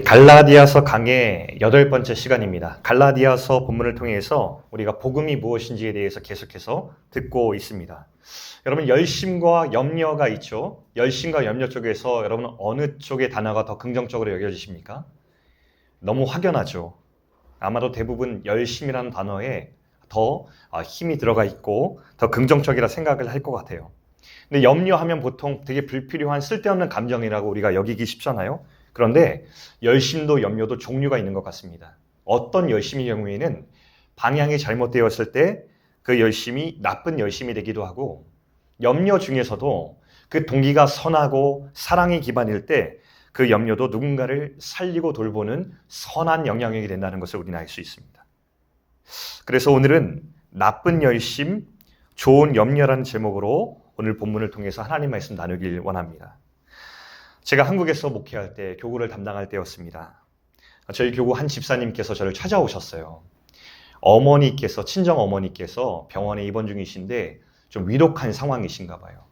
갈라디아서 강의 8번째 시간입니다. 갈라디아서 본문을 통해서 우리가 복음이 무엇인지에 대해서 계속해서 듣고 있습니다. 여러분, 열심과 염려가 있죠. 열심과 염려 쪽에서 여러분 어느 쪽의 단어가 더 긍정적으로 여겨지십니까? 너무 확연하죠. 아마도 대부분 열심이라는 단어에 더 힘이 들어가 있고 더 긍정적이라 생각을 할 것 같아요. 근데 염려하면 보통 되게 불필요한 쓸데없는 감정이라고 우리가 여기기 쉽잖아요. 그런데 열심도 염려도 종류가 있는 것 같습니다. 어떤 열심의 경우에는 방향이 잘못되었을 때 그 열심이 나쁜 열심이 되기도 하고, 염려 중에서도 그 동기가 선하고 사랑이 기반일 때 그 염려도 누군가를 살리고 돌보는 선한 영향력이 된다는 것을 우리는 알 수 있습니다. 그래서 오늘은 나쁜 열심, 좋은 염려라는 제목으로 오늘 본문을 통해서 하나님 말씀 나누길 원합니다. 제가 한국에서 목회할 때 교구를 담당할 때였습니다. 저희 교구 한 집사님께서 저를 찾아오셨어요. 친정 어머니께서 병원에 입원 중이신데 좀 위독한 상황이신가 봐요.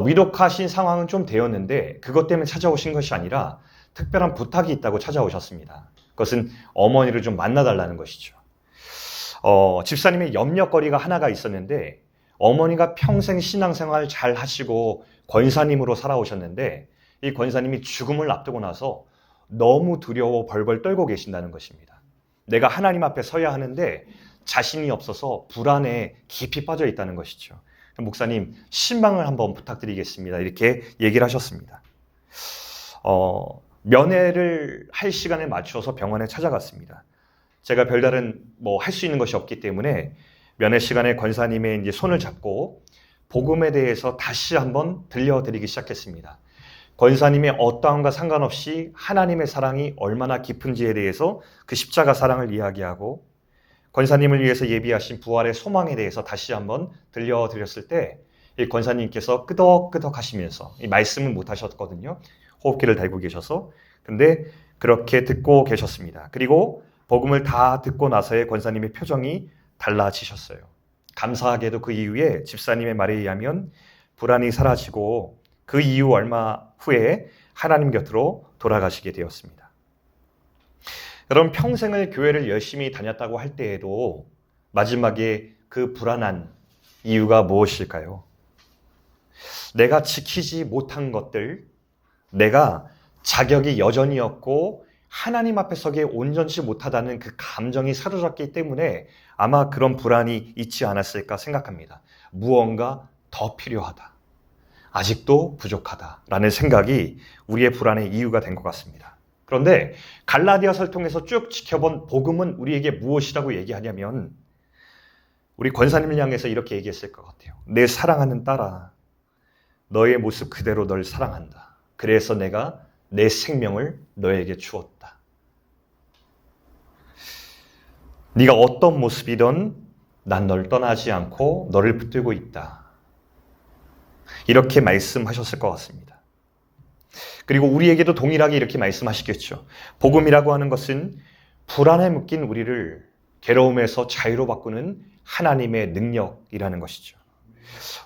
위독하신 상황은 좀 되었는데 그것 때문에 찾아오신 것이 아니라 특별한 부탁이 있다고 찾아오셨습니다. 그것은 어머니를 좀 만나달라는 것이죠. 집사님의 염려거리가 하나가 있었는데, 어머니가 평생 신앙생활 잘 하시고 권사님으로 살아오셨는데 이 권사님이 죽음을 앞두고 나서 너무 두려워 벌벌 떨고 계신다는 것입니다. 내가 하나님 앞에 서야 하는데 자신이 없어서 불안에 깊이 빠져 있다는 것이죠. 목사님, 신방을 한번 부탁드리겠습니다. 이렇게 얘기를 하셨습니다. 면회를 할 시간에 맞춰서 병원에 찾아갔습니다. 제가 별다른 할 수 있는 것이 없기 때문에 면회 시간에 권사님의 이제 손을 잡고 복음에 대해서 다시 한번 들려드리기 시작했습니다. 권사님의 어떠함과 상관없이 하나님의 사랑이 얼마나 깊은지에 대해서 그 십자가 사랑을 이야기하고, 권사님을 위해서 예비하신 부활의 소망에 대해서 다시 한번 들려드렸을 때 이 권사님께서 끄덕끄덕 하시면서, 이 말씀은 못 하셨거든요. 호흡기를 달고 계셔서. 근데 그렇게 듣고 계셨습니다. 그리고 복음을 다 듣고 나서의 권사님의 표정이 달라지셨어요. 감사하게도 그 이후에 집사님의 말에 의하면 불안이 사라지고 그 이후 얼마 후에 하나님 곁으로 돌아가시게 되었습니다. 여러분, 평생을 교회를 열심히 다녔다고 할 때에도 마지막에 그 불안한 이유가 무엇일까요? 내가 지키지 못한 것들, 내가 자격이 여전히 없고 하나님 앞에 서기에 온전치 못하다는 그 감정이 사로잡기 때문에 아마 그런 불안이 있지 않았을까 생각합니다. 무언가 더 필요하다, 아직도 부족하다라는 생각이 우리의 불안의 이유가 된 것 같습니다. 그런데 갈라디아서를 통해서 쭉 지켜본 복음은 우리에게 무엇이라고 얘기하냐면, 우리 권사님을 향해서 이렇게 얘기했을 것 같아요. 내 사랑하는 딸아, 너의 모습 그대로 널 사랑한다. 그래서 내가 내 생명을 너에게 주었다. 네가 어떤 모습이든 난 널 떠나지 않고 너를 붙들고 있다. 이렇게 말씀하셨을 것 같습니다. 그리고 우리에게도 동일하게 이렇게 말씀하시겠죠. 복음이라고 하는 것은 불안에 묶인 우리를 괴로움에서 자유로 바꾸는 하나님의 능력이라는 것이죠.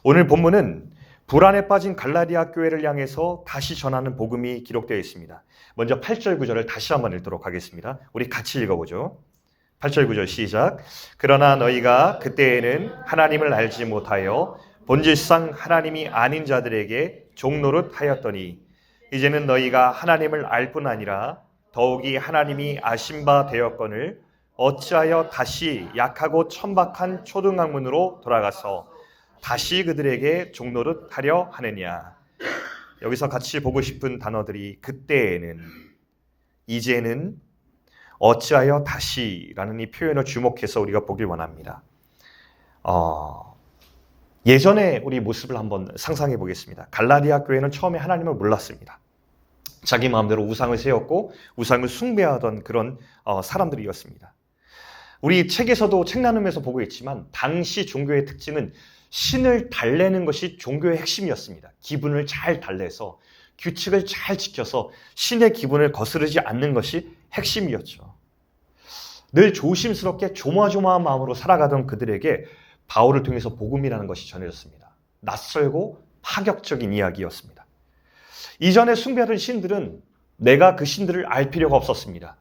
오늘 본문은 불안에 빠진 갈라디아 교회를 향해서 다시 전하는 복음이 기록되어 있습니다. 먼저 8절 9절을 다시 한번 읽도록 하겠습니다. 우리 같이 읽어보죠. 8절 9절 시작. 그러나 너희가 그때에는 하나님을 알지 못하여 본질상 하나님이 아닌 자들에게 종노릇 하였더니 이제는 너희가 하나님을 알 뿐 아니라 더욱이 하나님이 아신 바 되었거늘 어찌하여 다시 약하고 천박한 초등학문으로 돌아가서 다시 그들에게 종노릇 하려 하느냐. 여기서 같이 보고 싶은 단어들이 그때에는, 이제는, 어찌하여 다시라는 이 표현을 주목해서 우리가 보길 원합니다. 예전에 우리 모습을 한번 상상해 보겠습니다. 갈라디아 교회는 처음에 하나님을 몰랐습니다. 자기 마음대로 우상을 세웠고 우상을 숭배하던 그런 사람들이었습니다. 우리 책에서도 책 나눔에서 보고 있지만 당시 종교의 특징은 신을 달래는 것이 종교의 핵심이었습니다. 기분을 잘 달래서 규칙을 잘 지켜서 신의 기분을 거스르지 않는 것이 핵심이었죠. 늘 조심스럽게 조마조마한 마음으로 살아가던 그들에게 바울을 통해서 복음이라는 것이 전해졌습니다. 낯설고 파격적인 이야기였습니다. 이전에 숭배하던 신들은 내가 그 신들을 알 필요가 없었습니다.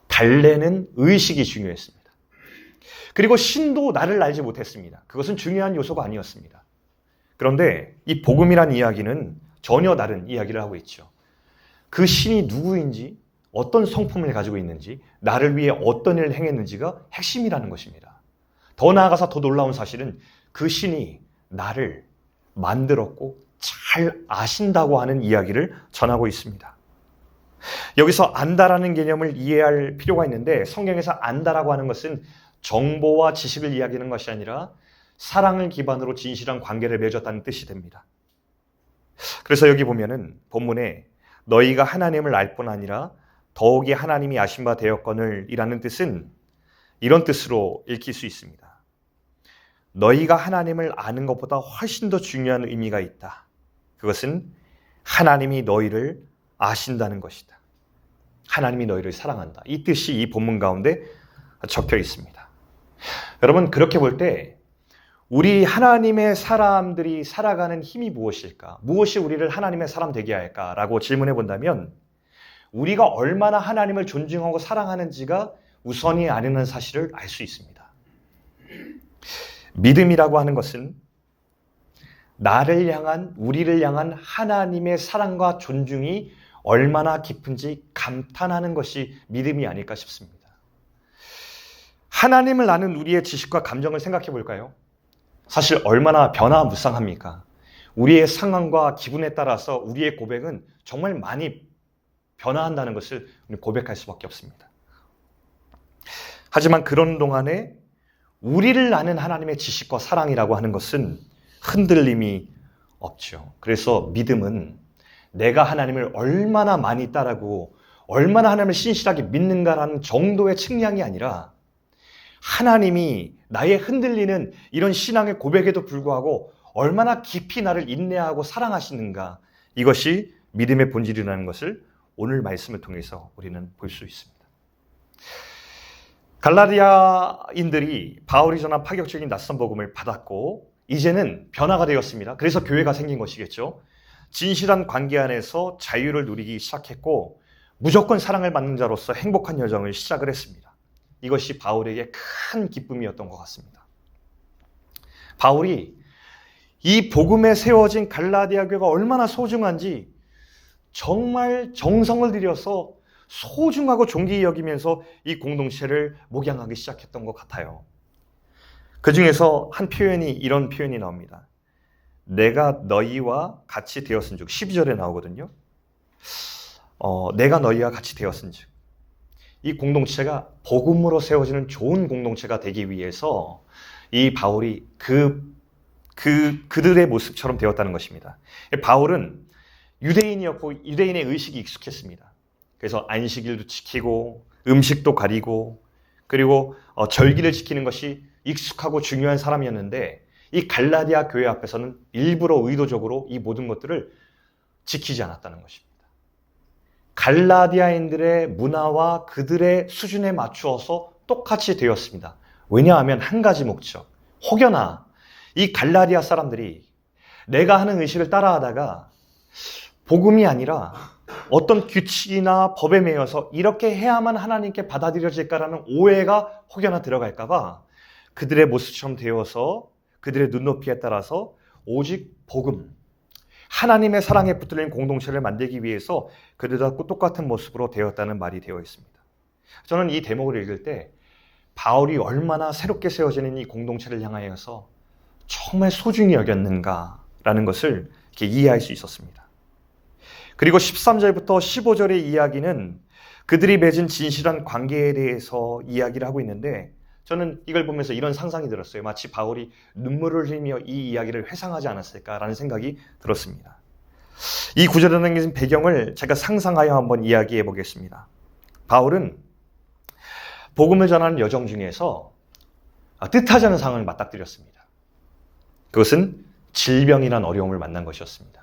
달래는 의식이 중요했습니다. 그리고 신도 나를 알지 못했습니다. 그것은 중요한 요소가 아니었습니다. 그런데 이 복음이란 이야기는 전혀 다른 이야기를 하고 있죠. 그 신이 누구인지, 어떤 성품을 가지고 있는지, 나를 위해 어떤 일을 행했는지가 핵심이라는 것입니다. 더 나아가서 더 놀라운 사실은 그 신이 나를 만들었고 잘 아신다고 하는 이야기를 전하고 있습니다. 여기서 안다라는 개념을 이해할 필요가 있는데, 성경에서 안다라고 하는 것은 정보와 지식을 이야기하는 것이 아니라 사랑을 기반으로 진실한 관계를 맺었다는 뜻이 됩니다. 그래서 여기 보면은 본문에 너희가 하나님을 알 뿐 아니라 더욱이 하나님이 아신 바 되었거늘 이라는 뜻은 이런 뜻으로 읽힐 수 있습니다. 너희가 하나님을 아는 것보다 훨씬 더 중요한 의미가 있다. 그것은 하나님이 너희를 아신다는 것이다. 하나님이 너희를 사랑한다. 이 뜻이 이 본문 가운데 적혀 있습니다. 여러분, 그렇게 볼 때 우리 하나님의 사람들이 살아가는 힘이 무엇일까? 무엇이 우리를 하나님의 사람 되게 할까라고 질문해 본다면 우리가 얼마나 하나님을 존중하고 사랑하는지가 우선이 아니라는 사실을 알 수 있습니다. 믿음이라고 하는 것은 나를 향한, 우리를 향한 하나님의 사랑과 존중이 얼마나 깊은지 감탄하는 것이 믿음이 아닐까 싶습니다. 하나님을 아는 우리의 지식과 감정을 생각해 볼까요? 사실 얼마나 변화무쌍합니까? 우리의 상황과 기분에 따라서 우리의 고백은 정말 많이 변화한다는 것을 고백할 수밖에 없습니다. 하지만 그런 동안에 우리를 아는 하나님의 지식과 사랑이라고 하는 것은 흔들림이 없죠. 그래서 믿음은 내가 하나님을 얼마나 많이 따르고 얼마나 하나님을 신실하게 믿는가라는 정도의 측량이 아니라 하나님이 나의 흔들리는 이런 신앙의 고백에도 불구하고 얼마나 깊이 나를 인내하고 사랑하시는가, 이것이 믿음의 본질이라는 것을 오늘 말씀을 통해서 우리는 볼 수 있습니다. 갈라디아인들이 바울이 전한 파격적인 낯선 복음을 받았고 이제는 변화가 되었습니다. 그래서 교회가 생긴 것이겠죠. 진실한 관계 안에서 자유를 누리기 시작했고 무조건 사랑을 받는 자로서 행복한 여정을 시작을 했습니다. 이것이 바울에게 큰 기쁨이었던 것 같습니다. 바울이 이 복음에 세워진 갈라디아 교회가 얼마나 소중한지 정말 정성을 들여서 소중하고 존귀히 여기면서 이 공동체를 목양하기 시작했던 것 같아요. 그 중에서 한 표현이, 이런 표현이 나옵니다. 내가 너희와 같이 되었은즉, 12절에 나오거든요. 내가 너희와 같이 되었은즉, 이 공동체가 복음으로 세워지는 좋은 공동체가 되기 위해서 이 바울이 그들의 모습처럼 되었다는 것입니다. 바울은 유대인이었고 유대인의 의식이 익숙했습니다. 그래서 안식일도 지키고 음식도 가리고 그리고 절기를 지키는 것이 익숙하고 중요한 사람이었는데 이 갈라디아 교회 앞에서는 일부러 의도적으로 이 모든 것들을 지키지 않았다는 것입니다. 갈라디아인들의 문화와 그들의 수준에 맞추어서 똑같이 되었습니다. 왜냐하면 한 가지 목적, 혹여나 이 갈라디아 사람들이 내가 하는 의식을 따라하다가 복음이 아니라 어떤 규칙이나 법에 매여서 이렇게 해야만 하나님께 받아들여질까라는 오해가 혹여나 들어갈까봐 그들의 모습처럼 되어서 그들의 눈높이에 따라서 오직 복음, 하나님의 사랑에 붙들린 공동체를 만들기 위해서 그들과 똑같은 모습으로 되었다는 말이 되어 있습니다. 저는 이 대목을 읽을 때 바울이 얼마나 새롭게 세워지는 이 공동체를 향하여서 정말 소중히 여겼는가라는 것을 이렇게 이해할 수 있었습니다. 그리고 13절부터 15절의 이야기는 그들이 맺은 진실한 관계에 대해서 이야기를 하고 있는데 저는 이걸 보면서 이런 상상이 들었어요. 마치 바울이 눈물을 흘리며 이 이야기를 회상하지 않았을까라는 생각이 들었습니다. 이 구절에 담긴 배경을 제가 상상하여 한번 이야기해 보겠습니다. 바울은 복음을 전하는 여정 중에서 뜻하지 않은 상황을 맞닥뜨렸습니다. 그것은 질병이란 어려움을 만난 것이었습니다.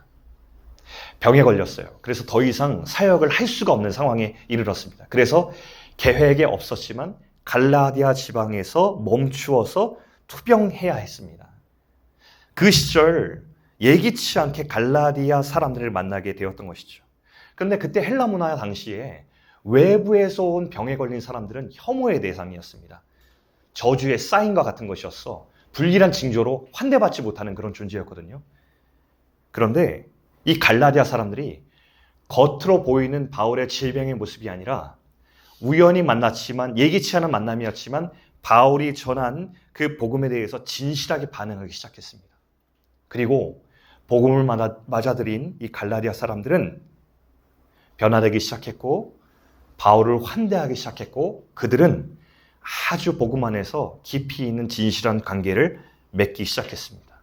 병에 걸렸어요. 그래서 더 이상 사역을 할 수가 없는 상황에 이르렀습니다. 그래서 계획에 없었지만 갈라디아 지방에서 멈추어서 투병해야 했습니다. 그 시절 예기치 않게 갈라디아 사람들을 만나게 되었던 것이죠. 그런데 그때 헬라 문화 당시에 외부에서 온 병에 걸린 사람들은 혐오의 대상이었습니다. 저주의 사인과 같은 것이었어. 불길한 징조로 환대받지 못하는 그런 존재였거든요. 그런데 이 갈라디아 사람들이 겉으로 보이는 바울의 질병의 모습이 아니라 우연히 만났지만 예기치 않은 만남이었지만 바울이 전한 그 복음에 대해서 진실하게 반응하기 시작했습니다. 그리고 복음을 맞아들인 이 갈라디아 사람들은 변화되기 시작했고 바울을 환대하기 시작했고 그들은 아주 복음 안에서 깊이 있는 진실한 관계를 맺기 시작했습니다.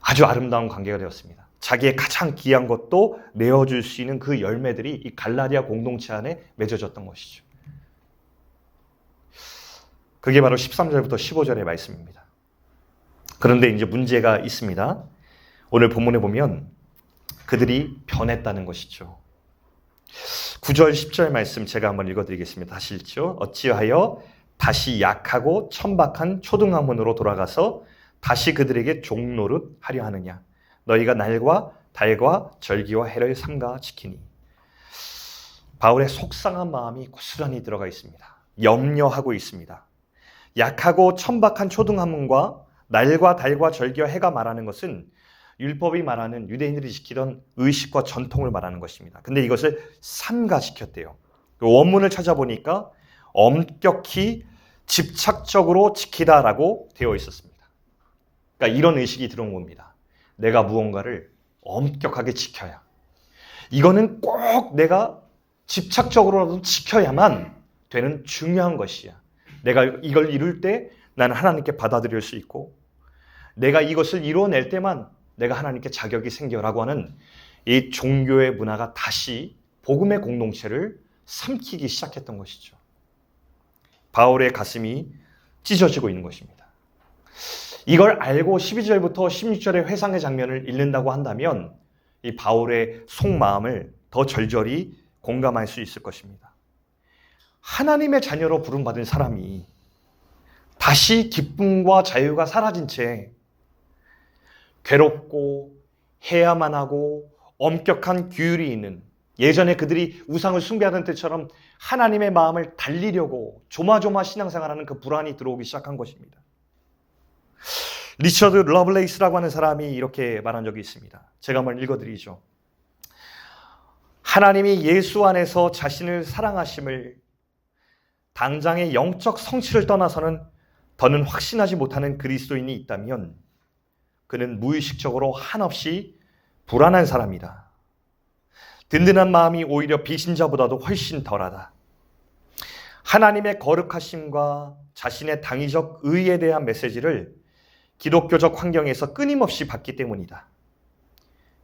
아주 아름다운 관계가 되었습니다. 자기의 가장 귀한 것도 내어줄 수 있는 그 열매들이 이 갈라디아 공동체 안에 맺어졌던 것이죠. 그게 바로 13절부터 15절의 말씀입니다. 그런데 이제 문제가 있습니다. 오늘 본문에 보면 그들이 변했다는 것이죠. 9절, 10절 말씀 제가 한번 읽어드리겠습니다. 다시 읽죠. 어찌하여 다시 약하고 천박한 초등학문으로 돌아가서 다시 그들에게 종노릇 하려 하느냐. 너희가 날과 달과 절기와 해를 삼가 지키니. 바울의 속상한 마음이 고스란히 들어가 있습니다. 염려하고 있습니다. 약하고 천박한 초등학문과 날과 달과 절기와 해가 말하는 것은 율법이 말하는 유대인들이 지키던 의식과 전통을 말하는 것입니다. 근데 이것을 삼가지켰대요. 원문을 찾아보니까 엄격히 집착적으로 지키다라고 되어 있었습니다. 그러니까 이런 의식이 들어온 겁니다. 내가 무언가를 엄격하게 지켜야. 이거는 꼭 내가 집착적으로라도 지켜야만 되는 중요한 것이야. 내가 이걸 이룰 때 나는 하나님께 받아들일 수 있고 내가 이것을 이루어낼 때만 내가 하나님께 자격이 생겨라고 하는 이 종교의 문화가 다시 복음의 공동체를 삼키기 시작했던 것이죠. 바울의 가슴이 찢어지고 있는 것입니다. 이걸 알고 12절부터 16절의 회상의 장면을 읽는다고 한다면 이 바울의 속마음을 더 절절히 공감할 수 있을 것입니다. 하나님의 자녀로 부름받은 사람이 다시 기쁨과 자유가 사라진 채 괴롭고 해야만 하고 엄격한 규율이 있는 예전에 그들이 우상을 숭배하던 때처럼 하나님의 마음을 달리려고 조마조마 신앙생활하는 그 불안이 들어오기 시작한 것입니다. 리처드 러블레이스라고 하는 사람이 이렇게 말한 적이 있습니다. 제가 한번 읽어드리죠. 하나님이 예수 안에서 자신을 사랑하심을 당장의 영적 성취를 떠나서는 더는 확신하지 못하는 그리스도인이 있다면 그는 무의식적으로 한없이 불안한 사람이다. 든든한 마음이 오히려 비신자보다도 훨씬 덜하다. 하나님의 거룩하심과 자신의 당위적 의에 대한 메시지를 기독교적 환경에서 끊임없이 받기 때문이다.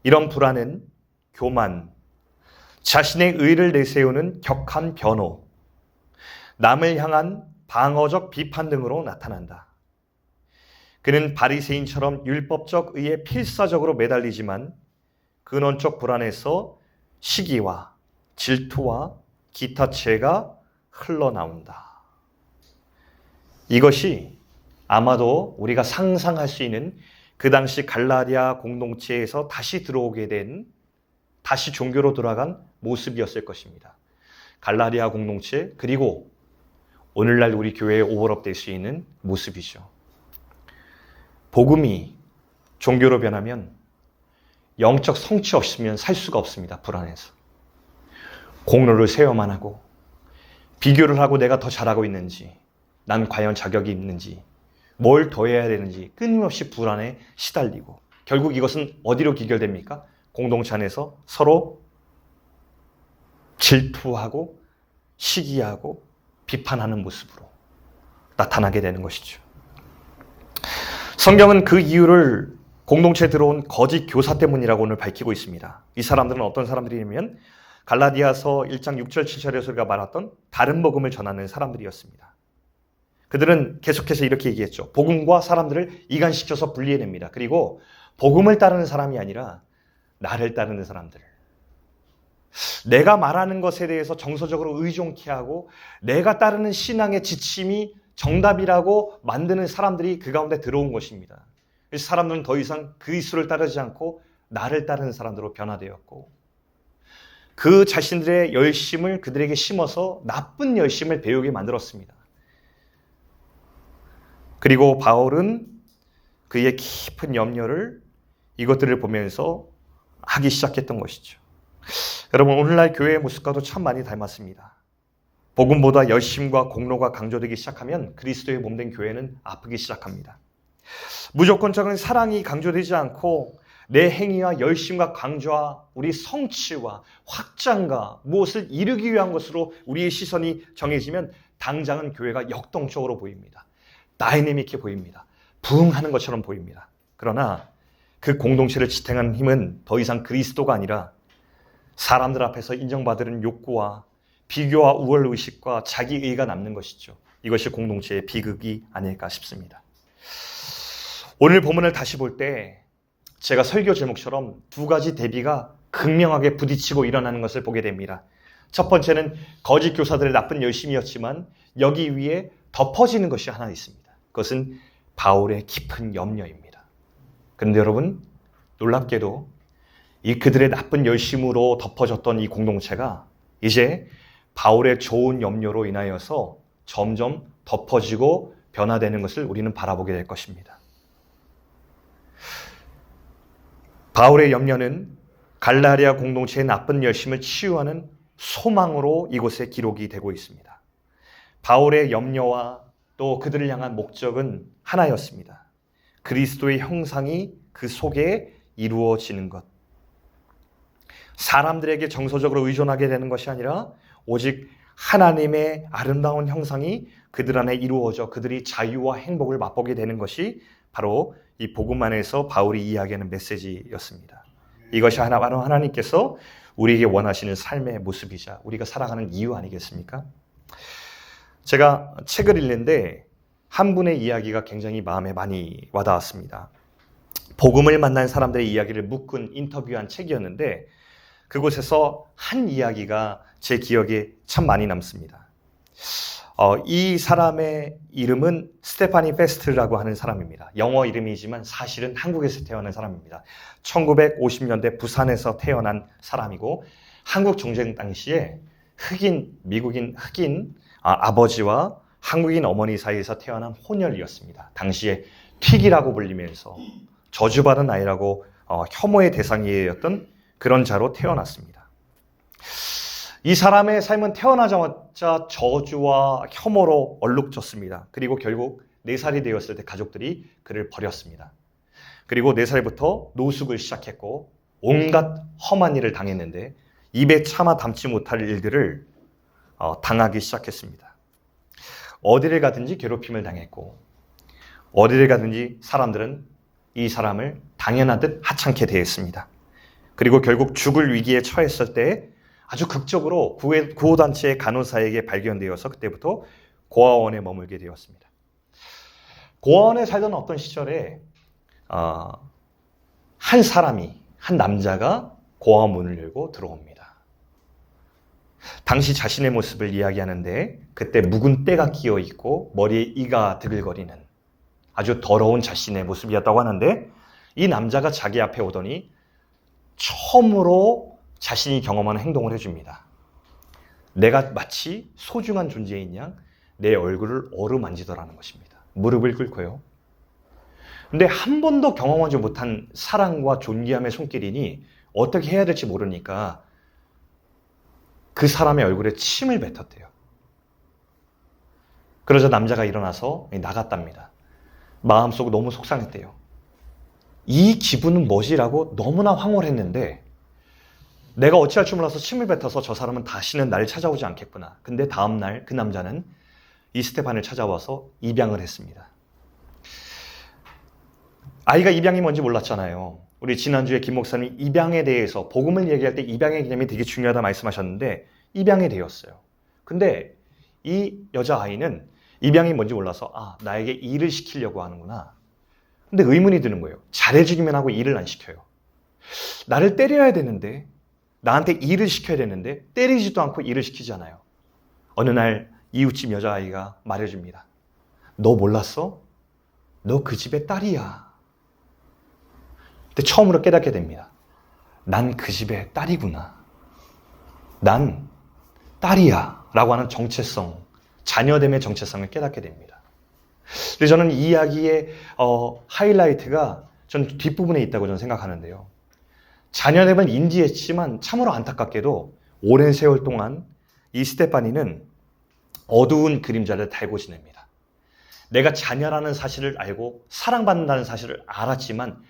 이런 불안은 교만, 자신의 의를 내세우는 격한 변호, 남을 향한 방어적 비판 등으로 나타난다. 그는 바리새인처럼 율법적 의에 필사적으로 매달리지만 근원적 불안에서 시기와 질투와 기타 죄가 흘러나온다. 이것이 아마도 우리가 상상할 수 있는 그 당시 갈라디아 공동체에서 다시 들어오게 된 다시 종교로 돌아간 모습이었을 것입니다. 갈라디아 공동체 그리고 오늘날 우리 교회에 오버랩될 수 있는 모습이죠. 복음이 종교로 변하면 영적 성취 없으면 살 수가 없습니다. 불안해서. 공로를 세워만 하고 비교를 하고 내가 더 잘하고 있는지 난 과연 자격이 있는지 뭘 더 해야 되는지 끊임없이 불안에 시달리고 결국 이것은 어디로 귀결됩니까? 공동체 안에서 서로 질투하고 시기하고 비판하는 모습으로 나타나게 되는 것이죠. 성경은 그 이유를 공동체에 들어온 거짓 교사 때문이라고 오늘 밝히고 있습니다. 이 사람들은 어떤 사람들이냐면 갈라디아서 1장 6절 7절에서 우리가 말했던 다른 복음을 전하는 사람들이었습니다. 그들은 계속해서 이렇게 얘기했죠. 복음과 사람들을 이간시켜서 분리해냅니다. 그리고 복음을 따르는 사람이 아니라 나를 따르는 사람들. 내가 말하는 것에 대해서 정서적으로 의존케 하고 내가 따르는 신앙의 지침이 정답이라고 만드는 사람들이 그 가운데 들어온 것입니다. 그래서 사람들은 더 이상 그리스도를 따르지 않고 나를 따르는 사람들로 변화되었고 그 자신들의 열심을 그들에게 심어서 나쁜 열심을 배우게 만들었습니다. 그리고 바울은 그의 깊은 염려를 이것들을 보면서 하기 시작했던 것이죠. 여러분, 오늘날 교회의 모습과도 참 많이 닮았습니다. 복음보다 열심과 공로가 강조되기 시작하면 그리스도의 몸된 교회는 아프기 시작합니다. 무조건적인 사랑이 강조되지 않고 내 행위와 열심과 강조와 우리 성취와 확장과 무엇을 이루기 위한 것으로 우리의 시선이 정해지면 당장은 교회가 역동적으로 보입니다. 다이내믹해 보입니다. 부흥하는 것처럼 보입니다. 그러나 그 공동체를 지탱하는 힘은 더 이상 그리스도가 아니라 사람들 앞에서 인정받으려는 욕구와 비교와 우월의식과 자기의가 남는 것이죠. 이것이 공동체의 비극이 아닐까 싶습니다. 오늘 본문을 다시 볼 때 제가 설교 제목처럼 두 가지 대비가 극명하게 부딪히고 일어나는 것을 보게 됩니다. 첫 번째는 거짓 교사들의 나쁜 열심이었지만 여기 위에 덮어지는 것이 하나 있습니다. 그것은 바울의 깊은 염려입니다. 그런데 여러분, 놀랍게도 이 그들의 나쁜 열심으로 덮어졌던 이 공동체가 이제 바울의 좋은 염려로 인하여서 점점 덮어지고 변화되는 것을 우리는 바라보게 될 것입니다. 바울의 염려는 갈라디아 공동체의 나쁜 열심을 치유하는 소망으로 이곳에 기록이 되고 있습니다. 바울의 염려와 또 그들을 향한 목적은 하나였습니다. 그리스도의 형상이 그 속에 이루어지는 것. 사람들에게 정서적으로 의존하게 되는 것이 아니라 오직 하나님의 아름다운 형상이 그들 안에 이루어져 그들이 자유와 행복을 맛보게 되는 것이 바로 이 복음 안에서 바울이 이야기하는 메시지였습니다. 이것이 바로 하나님께서 우리에게 원하시는 삶의 모습이자 우리가 살아가는 이유 아니겠습니까? 제가 책을 읽는데 한 분의 이야기가 굉장히 마음에 많이 와닿았습니다. 복음을 만난 사람들의 이야기를 묶은 인터뷰한 책이었는데 그곳에서 한 이야기가 제 기억에 참 많이 남습니다. 이 사람의 이름은 스테파니 페스트라고 하는 사람입니다. 영어 이름이지만 사실은 한국에서 태어난 사람입니다. 1950년대 부산에서 태어난 사람이고 한국 정쟁 당시에 미국인 흑인 아버지와 한국인 어머니 사이에서 태어난 혼혈이었습니다. 당시에 튀기라고 불리면서 저주받은 아이라고 혐오의 대상이었던 그런 자로 태어났습니다. 이 사람의 삶은 태어나자마자 저주와 혐오로 얼룩졌습니다. 그리고 결국 4살이 되었을 때 가족들이 그를 버렸습니다. 그리고 4살부터 노숙을 시작했고 온갖 험한 일을 당했는데 입에 차마 담지 못할 일들을 당하기 시작했습니다. 어디를 가든지 괴롭힘을 당했고 어디를 가든지 사람들은 이 사람을 당연하듯 하찮게 대했습니다. 그리고 결국 죽을 위기에 처했을 때 아주 극적으로 구호단체의 간호사에게 발견되어서 그때부터 고아원에 머물게 되었습니다. 고아원에 살던 어떤 시절에 한 남자가 고아원 문을 열고 들어옵니다. 당시 자신의 모습을 이야기하는데 그때 묵은 때가 끼어 있고 머리에 이가 드글거리는 아주 더러운 자신의 모습이었다고 하는데 이 남자가 자기 앞에 오더니 처음으로 자신이 경험하는 행동을 해줍니다. 내가 마치 소중한 존재인 양 내 얼굴을 어루만지더라는 것입니다. 무릎을 꿇고요. 근데 한 번도 경험하지 못한 사랑과 존귀함의 손길이니 어떻게 해야 될지 모르니까 그 사람의 얼굴에 침을 뱉었대요. 그러자 남자가 일어나서 나갔답니다. 마음속 너무 속상했대요. 이 기분은 뭐지라고 너무나 황홀했는데 내가 어찌할 줄 몰라서 침을 뱉어서 저 사람은 다시는 나를 찾아오지 않겠구나. 근데 다음 날 그 남자는 이 스테판을 찾아와서 입양을 했습니다. 아이가 입양이 뭔지 몰랐잖아요. 우리 지난주에 김 목사님이 입양에 대해서 복음을 얘기할 때 입양의 개념이 되게 중요하다 말씀하셨는데 입양이 되었어요. 근데 이 여자아이는 입양이 뭔지 몰라서 나에게 일을 시키려고 하는구나. 근데 의문이 드는 거예요. 잘해주기만 하고 일을 안 시켜요. 나를 때려야 되는데 나한테 일을 시켜야 되는데 때리지도 않고 일을 시키잖아요. 어느 날 이웃집 여자아이가 말해줍니다. 너 몰랐어? 너 그 집의 딸이야. 그때 처음으로 깨닫게 됩니다. 난 그 집의 딸이구나. 난 딸이야 라고 하는 정체성, 자녀됨의 정체성을 깨닫게 됩니다. 그래서 저는 이 이야기의 하이라이트가 전 뒷부분에 있다고 저는 생각하는데요. 자녀됨을 인지했지만 참으로 안타깝게도 오랜 세월 동안 이 스테파니는 어두운 그림자를 달고 지냅니다. 내가 자녀라는 사실을 알고 사랑받는다는 사실을 알았지만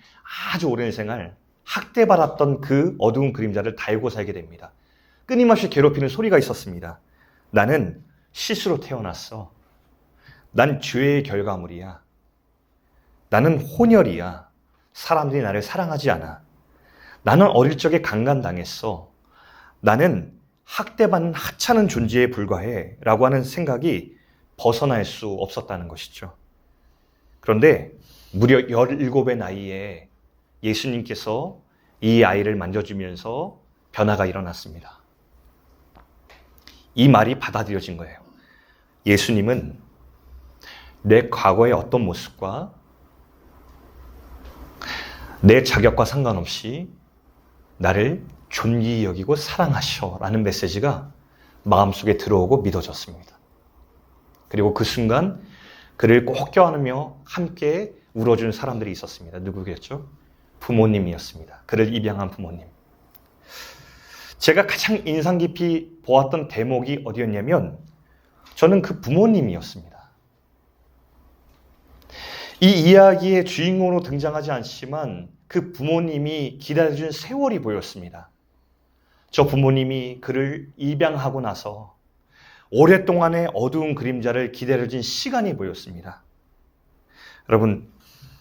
아주 오랜 생활 학대받았던 그 어두운 그림자를 달고 살게 됩니다. 끊임없이 괴롭히는 소리가 있었습니다. 나는 시수로 태어났어. 난 죄의 결과물이야. 나는 혼혈이야. 사람들이 나를 사랑하지 않아. 나는 어릴 적에 강간당했어. 나는 학대받는 하찮은 존재에 불과해 라고 하는 생각이 벗어날 수 없었다는 것이죠. 그런데 무려 17의 나이에 예수님께서 이 아이를 만져주면서 변화가 일어났습니다. 이 말이 받아들여진 거예요. 예수님은 내 과거의 어떤 모습과 내 자격과 상관없이 나를 존귀히 여기고 사랑하셔 라는 메시지가 마음속에 들어오고 믿어졌습니다. 그리고 그 순간 그를 꼭 껴안으며 함께 울어준 사람들이 있었습니다. 누구겠죠? 부모님이었습니다. 그를 입양한 부모님. 제가 가장 인상 깊이 보았던 대목이 어디였냐면 저는 그 부모님이었습니다. 이 이야기의 주인공으로 등장하지 않지만 그 부모님이 기다려준 세월이 보였습니다. 저 부모님이 그를 입양하고 나서 오랫동안의 어두운 그림자를 기다려준 시간이 보였습니다. 여러분,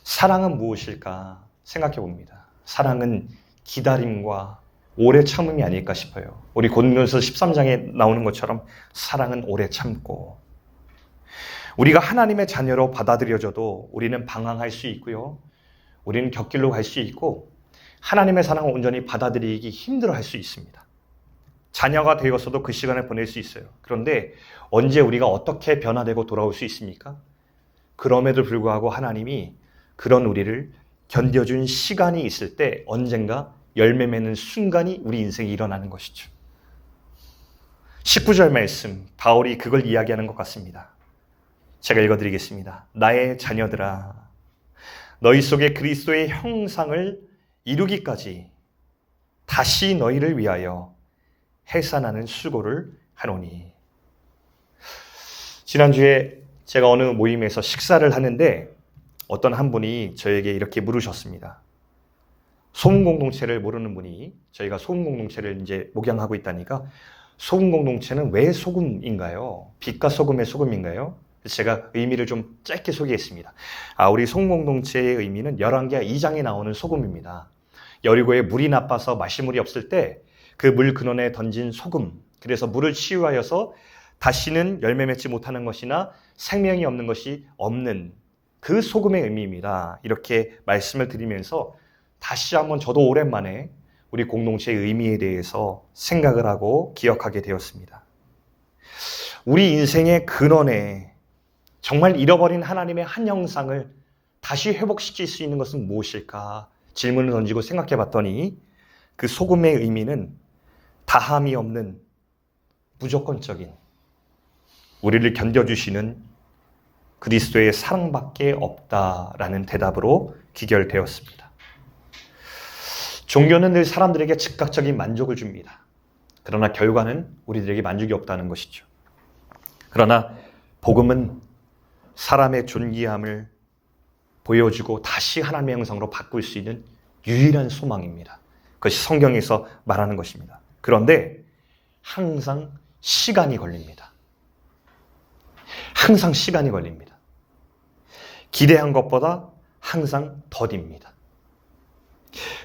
사랑은 무엇일까 생각해 봅니다. 사랑은 기다림과 오래 참음이 아닐까 싶어요. 우리 고린도전서 13장에 나오는 것처럼 사랑은 오래 참고, 우리가 하나님의 자녀로 받아들여져도 우리는 방황할 수 있고요. 우리는 곁길로 갈 수 있고 하나님의 사랑을 온전히 받아들이기 힘들어할 수 있습니다. 자녀가 되었어도 그 시간을 보낼 수 있어요. 그런데 언제 우리가 어떻게 변화되고 돌아올 수 있습니까? 그럼에도 불구하고 하나님이 그런 우리를 견뎌준 시간이 있을 때 언젠가 열매 맺는 순간이 우리 인생에 일어나는 것이죠. 19절 말씀, 바울이 그걸 이야기하는 것 같습니다. 제가 읽어드리겠습니다. 나의 자녀들아, 너희 속에 그리스도의 형상을 이루기까지 다시 너희를 위하여 해산하는 수고를 하노니. 지난주에 제가 어느 모임에서 식사를 하는데 어떤 한 분이 저에게 이렇게 물으셨습니다. 소금 공동체를 모르는 분이 저희가 소금 공동체를 이제 목양하고 있다니까 소금 공동체는 왜 소금인가요? 빛과 소금의 소금인가요? 제가 의미를 좀 짧게 소개했습니다. 우리 소금 공동체의 의미는 열왕기하 2장에 나오는 소금입니다. 여리고에 물이 나빠서 마실 물이 없을 때 그 물 근원에 던진 소금, 그래서 물을 치유하여서 다시는 열매 맺지 못하는 것이나 생명이 없는 것이 없는 그 소금의 의미입니다. 이렇게 말씀을 드리면서 다시 한번 저도 오랜만에 우리 공동체의 의미에 대해서 생각을 하고 기억하게 되었습니다. 우리 인생의 근원에 정말 잃어버린 하나님의 한 형상을 다시 회복시킬 수 있는 것은 무엇일까 질문을 던지고 생각해 봤더니 그 소금의 의미는 다함이 없는 무조건적인 우리를 견뎌주시는 그리스도의 사랑밖에 없다라는 대답으로 귀결되었습니다. 종교는 늘 사람들에게 즉각적인 만족을 줍니다. 그러나 결과는 우리들에게 만족이 없다는 것이죠. 그러나 복음은 사람의 존귀함을 보여주고 다시 하나님의 형상으로 바꿀 수 있는 유일한 소망입니다. 그것이 성경에서 말하는 것입니다. 그런데 항상 시간이 걸립니다. 항상 시간이 걸립니다. 기대한 것보다 항상 더딥니다.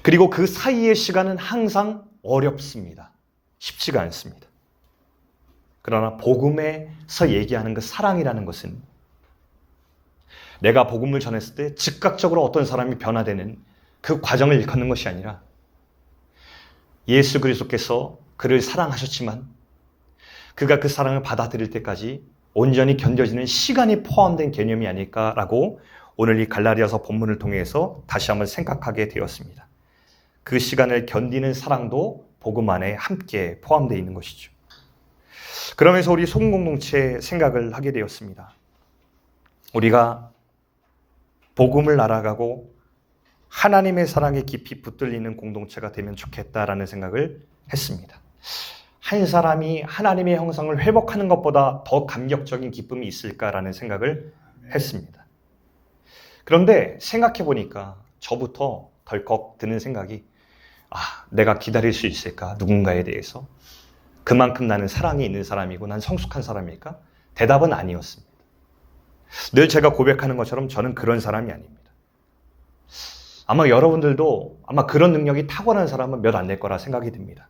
그리고 그 사이의 시간은 항상 어렵습니다. 쉽지가 않습니다. 그러나 복음에서 얘기하는 그 사랑이라는 것은 내가 복음을 전했을 때 즉각적으로 어떤 사람이 변화되는 그 과정을 일컫는 것이 아니라 예수 그리스도께서 그를 사랑하셨지만 그가 그 사랑을 받아들일 때까지 온전히 견뎌지는 시간이 포함된 개념이 아닐까라고 오늘 이 갈라디아서 본문을 통해서 다시 한번 생각하게 되었습니다. 그 시간을 견디는 사랑도 복음 안에 함께 포함되어 있는 것이죠. 그러면서 우리 소금 공동체 생각을 하게 되었습니다. 우리가 복음을 알아가고 하나님의 사랑에 깊이 붙들리는 공동체가 되면 좋겠다라는 생각을 했습니다. 한 사람이 하나님의 형상을 회복하는 것보다 더 감격적인 기쁨이 있을까라는 생각을 했습니다. 그런데 생각해 보니까 저부터 덜컥 드는 생각이 내가 기다릴 수 있을까? 누군가에 대해서. 그만큼 나는 사랑이 있는 사람이고 난 성숙한 사람일까? 대답은 아니었습니다. 늘 제가 고백하는 것처럼 저는 그런 사람이 아닙니다. 아마 여러분들도 아마 그런 능력이 탁월한 사람은 몇 안 될 거라 생각이 듭니다.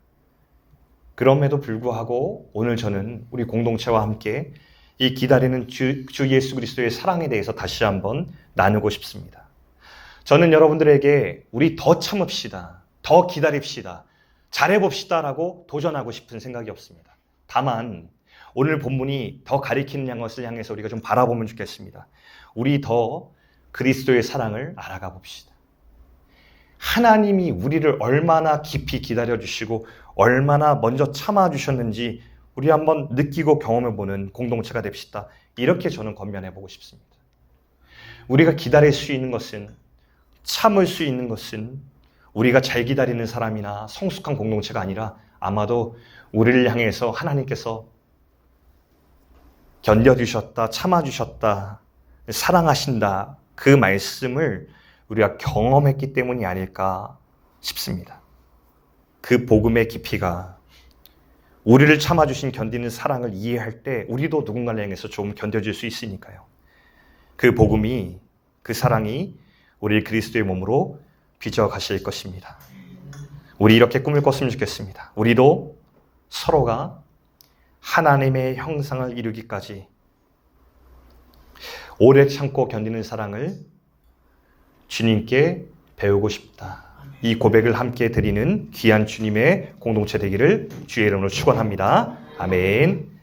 그럼에도 불구하고 오늘 저는 우리 공동체와 함께 이 기다리는 주 예수 그리스도의 사랑에 대해서 다시 한번 나누고 싶습니다. 저는 여러분들에게 우리 더 참읍시다. 더 기다립시다. 잘해봅시다라고 도전하고 싶은 생각이 없습니다. 다만 오늘 본문이 더 가리키는 것을 향해서 우리가 좀 바라보면 좋겠습니다. 우리 더 그리스도의 사랑을 알아가 봅시다. 하나님이 우리를 얼마나 깊이 기다려주시고 얼마나 먼저 참아주셨는지 우리 한번 느끼고 경험해보는 공동체가 됩시다. 이렇게 저는 권면해보고 싶습니다. 우리가 기다릴 수 있는 것은, 참을 수 있는 것은 우리가 잘 기다리는 사람이나 성숙한 공동체가 아니라 아마도 우리를 향해서 하나님께서 견뎌주셨다, 참아주셨다, 사랑하신다, 그 말씀을 우리가 경험했기 때문이 아닐까 싶습니다. 그 복음의 깊이가 우리를 참아주신 견디는 사랑을 이해할 때 우리도 누군가를 향해서 좀 견뎌줄 수 있으니까요. 그 복음이, 그 사랑이 우리 그리스도의 몸으로 빚어가실 것입니다. 우리 이렇게 꿈을 꿨으면 좋겠습니다. 우리도 서로가 하나님의 형상을 이루기까지 오래 참고 견디는 사랑을 주님께 배우고 싶다. 이 고백을 함께 드리는 귀한 주님의 공동체 되기를 주의 이름으로 축원합니다. 아멘.